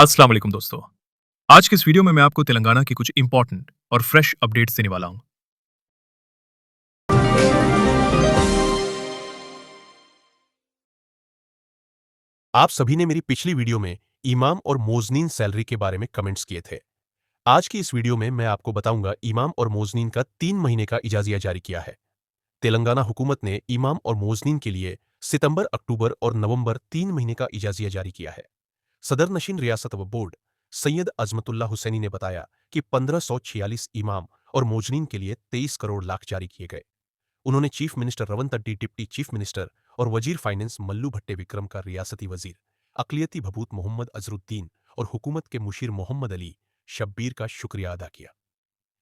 अस्सलाम वालेकुम दोस्तों। आज के इस वीडियो में मैं आपको तेलंगाना की कुछ इंपॉर्टेंट और फ्रेश अपडेट्स देने वाला हूं। आप सभी ने मेरी पिछली वीडियो में इमाम और मोजनीन सैलरी के बारे में कमेंट्स किए थे। आज की इस वीडियो में मैं आपको बताऊंगा इमाम और मोजनीन का 3 महीने का इजाजिया जारी किया है। तेलंगाना हुकूमत ने इमाम और मोजनीन के लिए सितंबर, अक्टूबर और नवंबर 3 महीने का इजाजिया जारी किया है। सदर नशीन रियासत व बोर्ड सैयद अजमतुल्ला हुसैनी ने बताया कि 1546 इमाम और मोजनीन के लिए 23 करोड़ लाख जारी किए गए। उन्होंने chief minister Revanth Reddy, deputy chief minister और वजीर फाइनेंस मल्लू भट्टे विक्रम का रियासती वजीर, अकलियती भबूत मोहम्मद अजरुद्दीन और हुकूमत के मुशीर मोहम्मद अली शब्बीर का शुक्रिया अदा किया।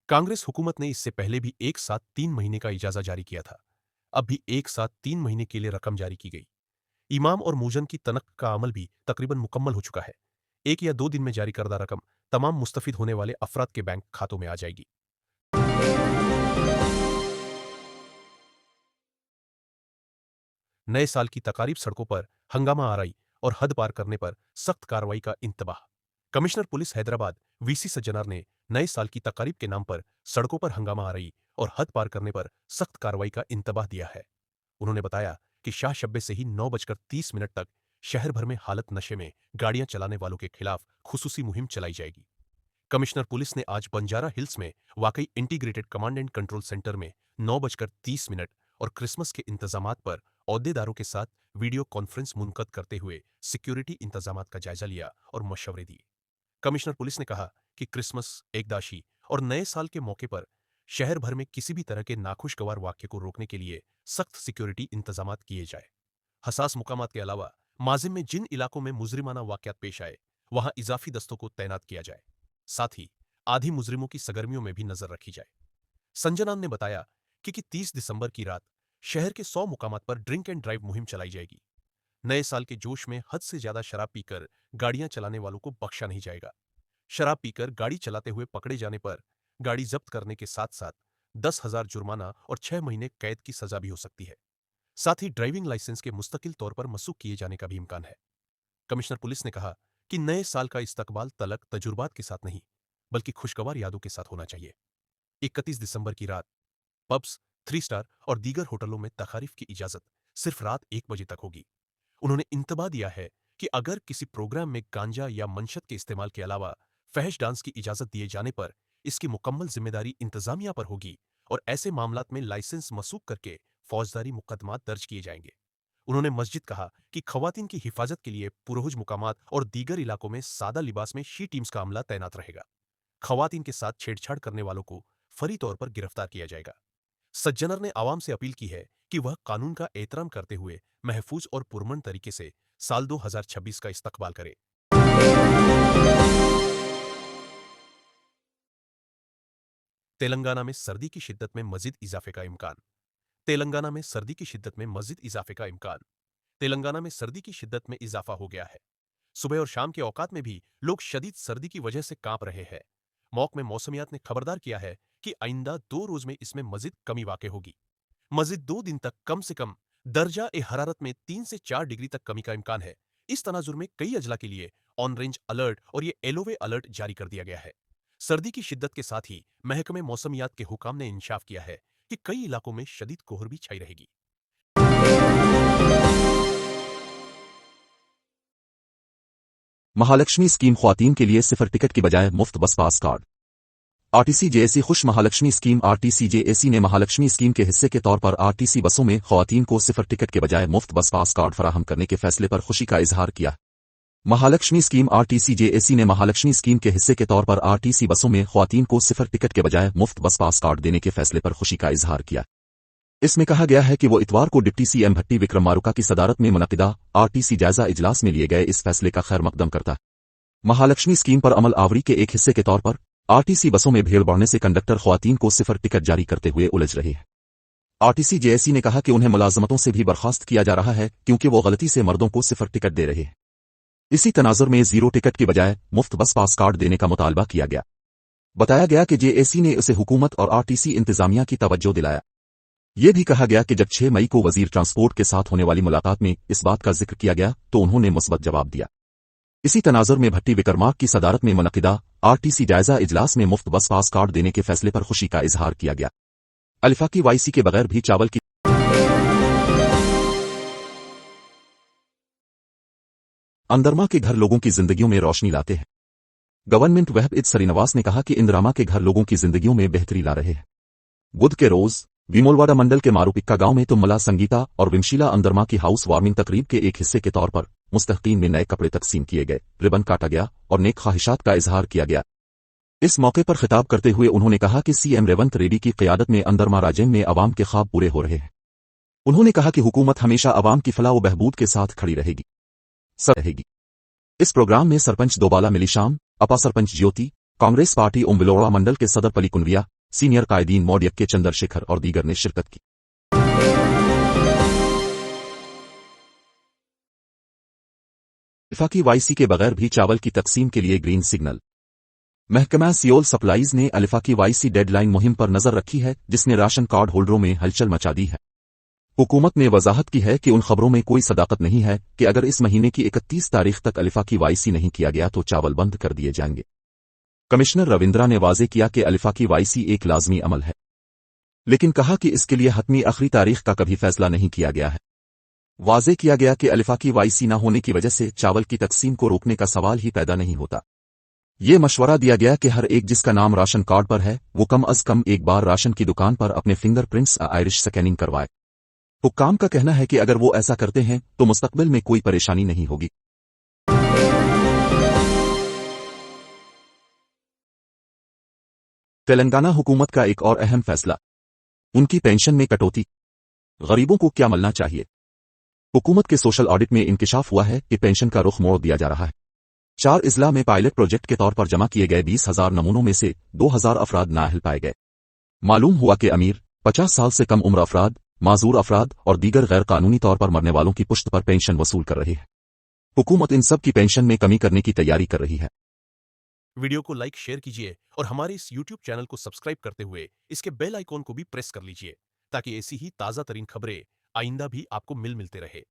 कांग्रेस हुकूमत ने इससे पहले भी एक साथ 3 महीने का इजाजा जारी किया था। अब भी एक साथ 3 महीने के लिए रकम जारी की गई। इमाम और मूजन की तनक का अमल भी तकरीबन मुकम्मल हो चुका है। 1 या 2 दिन में जारी करदा रकम तमाम मुस्तफिद होने वाले अफराद के बैंक खातों में आ जाएगी। नए साल की तकारीब सड़कों पर हंगामा आराई और हद पार करने पर सख्त कार्रवाई का इंतबाह। Commissioner police Hyderabad VC Sajjanar ने नए साल की तकारीब के नाम पर सड़कों पर हंगामा आराई और हद पार करने पर सख्त कार्रवाई का इंतबाह दिया है। उन्होंने बताया कि शाह शब्बे से ही 9:30 तक शहर भर में हालत नशे में गाड़ियां चलाने वालों के खिलाफ खुसूसी मुहिम चलाई जाएगी। कमिश्नर पुलिस ने आज बंजारा हिल्स में वाकई integrated command and control centre में 9:30 और क्रिसमस के इंतजामात पर ओहदेदारों के साथ वीडियो कॉन्फ्रेंस मुनक़द करते हुए सिक्योरिटी इंतजामात का जायजा लिया और मशवरे दिए। कमिश्नर पुलिस ने कहा कि क्रिसमस, एकदाशी और नए साल के मौके पर शहर भर में किसी भी तरह के नाखुशगवार वाक्य को रोकने के लिए सख्त सिक्योरिटी इंतजामात किए जाए। हसास मुकामात के अलावा माजिम में जिन इलाकों में मुजरिमाना वाकयात पेश आए वहां इजाफी दस्तों को तैनात किया जाए। साथ ही आधी मुजरिमों की सरगर्मियों में भी नजर रखी जाए। संजनान ने बताया कि 30 दिसंबर की रात शहर के 100 मुकामात पर ड्रिंक एंड ड्राइव मुहिम चलाई जाएगी। नए साल के जोश में हद से ज्यादा शराब पीकर गाड़ियां चलाने वालों को बख्शा नहीं जाएगा। शराब पीकर गाड़ी चलाते हुए पकड़े जाने पर गाड़ी जब्त करने के साथ साथ 10,000 जुर्माना और 6 महीने कैद की सजा भी हो सकती है। साथ ही ड्राइविंग लाइसेंस के मुस्तकिल तौर पर मसूख किए जाने का भी इम्कान है। कमिश्नर पुलिस ने कहा कि नए साल का इस्तकबाल तलक तजुर्बात के साथ नहीं बल्कि खुशगवार यादों के साथ होना चाहिए। 31 दिसंबर की रात पब्स, 3 स्टार और दीगर होटलों में तकारीफ की इजाजत सिर्फ रात 1 बजे तक होगी। उन्होंने इंतबाह दिया है कि अगर किसी प्रोग्राम में गांजा या मनशत के इस्तेमाल के अलावा फहश डांस की इजाजत दिए जाने पर इसकी मुकम्मल जिम्मेदारी इंतजामिया पर होगी और ऐसे मामलात में लाइसेंस मसूख करके फौजदारी मुकदमात दर्ज किए जाएंगे। उन्होंने मस्जिद कहा कि खवातीन की हिफाजत के लिए पुरहुज मुकामात और दीगर इलाकों में सादा लिबास में शी टीम्स का अमला तैनात रहेगा। खवातीन के साथ छेड़छाड़ करने वालों को फरी तौर पर गिरफ्तार किया जाएगा। सज्जनर ने आवाम से अपील की है कि वह कानून का एहतराम करते हुए महफूज और पुरमन तरीके से साल 2026 का इस्तकबाल करे। तेलंगाना में सर्दी की शिद्दत में मजीद इजाफे का इम्कान। तेलंगाना में सर्दी की शिद्दत में मजीद इजाफे का इम्कान। तेलंगाना में सर्दी की शिद्दत में इजाफा हो गया है। सुबह और शाम के औकात में भी लोग शदीद सर्दी की वजह से कांप रहे हैं। मौक में मौसमियात ने खबरदार किया है कि आइंदा 2 रोज में इसमें मजीद कमी वाक़ होगी। मजीद 2 दिन तक कम से कम दर्जा ए हरारत में 3 से 4 डिग्री तक कमी का इम्कान है। इस तनाजुर में कई अजला के लिए ऑन रेंज अलर्ट और ये एलोवे अलर्ट जारी कर दिया गया है। सर्दी की शिद्दत के साथ ही महकमे मौसमियात के हुकाम ने इंशाफ किया है कि कई इलाकों में शदीद कोहर भी छाई रहेगी। महालक्ष्मी स्कीम ख्वातीन के लिए सिफर टिकट की बजाय मुफ्त बस पास कार्ड। आरटीसी जेएसी खुश महालक्ष्मी स्कीम। आरटीसी जेएसी ने महालक्ष्मी स्कीम के हिस्से के तौर पर आरटीसी बसों में ख्वातीन को सिफर टिकट के बजाय मुफ्त बस पास कार्ड फराहम करने के फैसले पर खुशी का इजहार किया। महालक्ष्मी स्कीम। आरटीसी जेएसी ने महालक्ष्मी स्कीम के हिस्से के तौर पर आरटीसी बसों में ख्वातीन को सिफर टिकट के बजाय मुफ्त बस पास कार्ड देने के फैसले पर खुशी का इजहार किया। इसमें कहा गया है कि वो इतवार को डिप्टी सीएम भट्टी विक्रम मारुका की सदारत में मुनक़िदा आरटीसी जायजा इजलास में लिए गए इस फैसले का खैर मकदम करता। महालक्ष्मी स्कीम पर अमल आवरी के एक हिस्से के तौर पर आरटीसी बसों में भीड़ बढ़ने से कंडक्टर ख्वातीन को सिफर टिकट जारी करते हुए उलझ रहे हैं। आरटीसी जेएसी ने कहा कि उन्हें मुलाजमतों से भी बर्खास्त किया जा रहा है क्योंकि वो गलती से मर्दों को सिफर टिकट दे रहे हैं। इसी तनाजुर में जीरो टिकट की बजाय मुफ्त बस पास कार्ड देने का मुतालबा किया गया। बताया गया कि जेएसी ने उसे हुकूमत और आरटीसी इंतजामिया की तवज्जो दिलाया। ये भी कहा गया कि जब 6 मई को वजीर ट्रांसपोर्ट के साथ होने वाली मुलाकात में इस बात का जिक्र किया गया तो उन्होंने मुस्बत जवाब दिया। इसी तनाजुर में भट्टी विक्रमार्क की सदारत में मुनक़िदा आरटीसी जायजा इजलास में मुफ्त बस पास कार्ड देने के फैसले पर खुशी का इजहार किया गया। अलिफाकी वाईसी के बगैर भी चावल की अंदरमा के घर लोगों की जिंदगियों में रोशनी लाते हैं। गवर्नमेंट वहब इद सरीनवास ने कहा कि इंदरामा के घर लोगों की जिंदगियों में बेहतरी ला रहे हैं। बुध के रोज विमोलवाड़ा मंडल के मारूपिक्का गांव में तुमला संगीता और विमशीला अंदरमा की हाउस वार्मिंग तकरीब के एक हिस्से के तौर पर मुस्तहकीन में नए कपड़े तकसीम किए गए, रिबन काटा गया और नेक ख्वाहिशात का इजहार किया गया। इस मौके पर खिताब करते हुए उन्होंने कहा कि सीएम रेवंत रेड्डी की क़यादत में अंदरमा राज्य में अवाम के ख्वाब पूरे हो रहे हैं। उन्होंने कहा कि हुकूमत हमेशा अवाम की फलाह व बहबूद के साथ खड़ी रहेगी। इस प्रोग्राम में सरपंच दोबाला मिलीशाम, अपा सरपंच ज्योति, कांग्रेस पार्टी उम्बिलोड़ा मंडल के सदर पली कुनविया, सीनियर कायदीन मौडियक के चंद्रशेखर और दीगर ने शिरकत की। अलिफाकी वाईसी के बगैर भी चावल की तकसीम के लिए ग्रीन सिग्नल। महकमा सियोल सप्लाईज ने अलिफाकी वाईसी डेडलाइन मुहिम पर नजर रखी है, जिसने राशन कार्ड होल्डरों में हलचल मचा दी है। हुकूमत ने वजाहत की है कि उन खबरों में कोई सदाकत नहीं है कि अगर इस महीने की 31 तारीख तक अलिफाकी वाईसी नहीं किया गया तो चावल बंद कर दिए जाएंगे। कमिश्नर रविंद्रा ने वाजे किया कि अलिफाकी वाईसी एक लाजमी अमल है, लेकिन कहा कि इसके लिए हतमी आखिरी तारीख का कभी फैसला नहीं किया गया है। वाजे किया गया कि अलिफाकी वाईसी न होने की वजह से चावल की तकसीम को रोकने का सवाल ही पैदा नहीं होता। ये मशवरा दिया गया कि हर एक जिसका नाम राशन कार्ड पर है वो कम अज कम एक बार राशन की दुकान पर अपने फिंगरप्रिंट्स आयरिश स्कैनिंग करवाए। हुक्काम का कहना है कि अगर वो ऐसा करते हैं तो मुस्तकबिल में कोई परेशानी नहीं होगी। तेलंगाना हुकूमत का एक और अहम फैसला, उनकी पेंशन में कटौती। गरीबों को क्या मिलना चाहिए? हुकूमत के सोशल ऑडिट में इंकिशाफ हुआ है कि पेंशन का रुख मोड़ दिया जा रहा है। 4 इजला में पायलट प्रोजेक्ट के तौर पर जमा किए गए 20,000 नमूनों में से 2,000 अफराद नाअहल पाए गए। मालूम हुआ कि अमीर, 50 साल से कम उम्र अफराद, माजूर अफराद और दीगर गैर कानूनी तौर पर मरने वालों की पुश्त पर पेंशन वसूल कर रही है। हुकूमत इन सब की पेंशन में कमी करने की तैयारी कर रही है। वीडियो को लाइक शेयर कीजिए और हमारे इस YouTube चैनल को सब्सक्राइब करते हुए इसके बेल आइकॉन को भी प्रेस कर लीजिए ताकि ऐसी ही ताज़ा तरीन खबरें आइंदा भी आपको मिलते रहे।